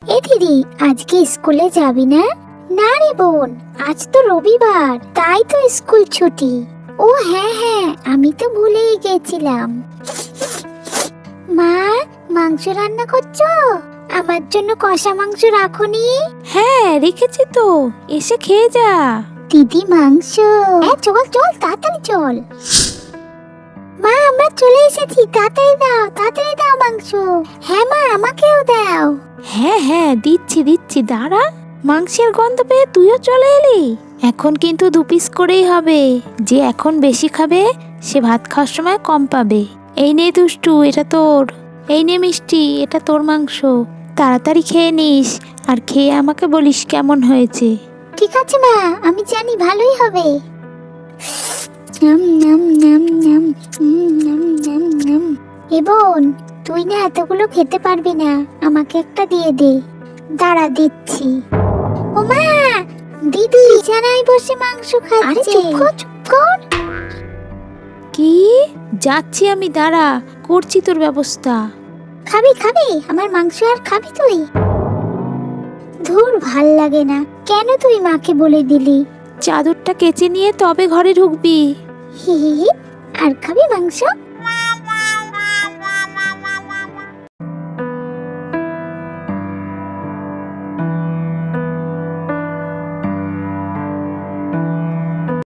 এ দিদি, আজকে স্কুলে যাবি না? না রে বোন, আজ তো রবিবার, তাই তো স্কুল ছুটি। ও হ্যাঁ হ্যাঁ, আমি তো ভুলেই গেছিলাম। মা, মাংস রান্না করছো? আমার জন্য কষা মাংস রাখোনি? হ্যাঁ রেখেছি তো, এসে খেয়ে যা। দিদি মাংস। হ্যাঁ চল চল, তাড়াতাড়ি চল। মা, আমরা চলে এসেছি, তাড়াতাড়ি দাও, তাড়াতাড়ি দাও মাংস। হ্যাঁ মা, আমাকেও দাও। হ্যাঁ হ্যাঁ দিচ্ছি দিচ্ছি, দাঁড়া। মাংসের গন্ধ পেয়ে তুইও চলে এলি? এখন কিন্তু 2 পিস করেই হবে। যে এখন বেশি খাবে সে ভাত খাওয়ার সময় কম পাবে। এই নে দুষ্টু, এটা তোর। এই নে মিষ্টি, এটা তোর মাংস। তাড়াতাড়ি খেয়ে নিস, আর খেয়ে আমাকে বলিস কেমন হয়েছে। ঠিক আছে মা, আমি জানি ভালোই হবে। নাম নাম নাম নাম নাম নাম নাম। এ বোন, তুই না এতগুলো খেতে পারবি না, আমাকে একটা দিয়ে দে। দাঁড়া দিচ্ছি। ও মা, দিদি বিছানায় বসে মাংস খাচ্ছে। আরে চুপ কর, চুপ কর। কি? যাচ্ছি আমি, দাঁড়া, করছি তোর ব্যবস্থা। খাবি খাবি আমার মাংস, আর খাবি তুই? ধুর, ভাল লাগে না। কেন তুই মাকে বলে দিলি? চাদরটা কেচে নিয়ে তবে ঘরে ঢুকবি। হি হি হি, আর খাবি মাংস?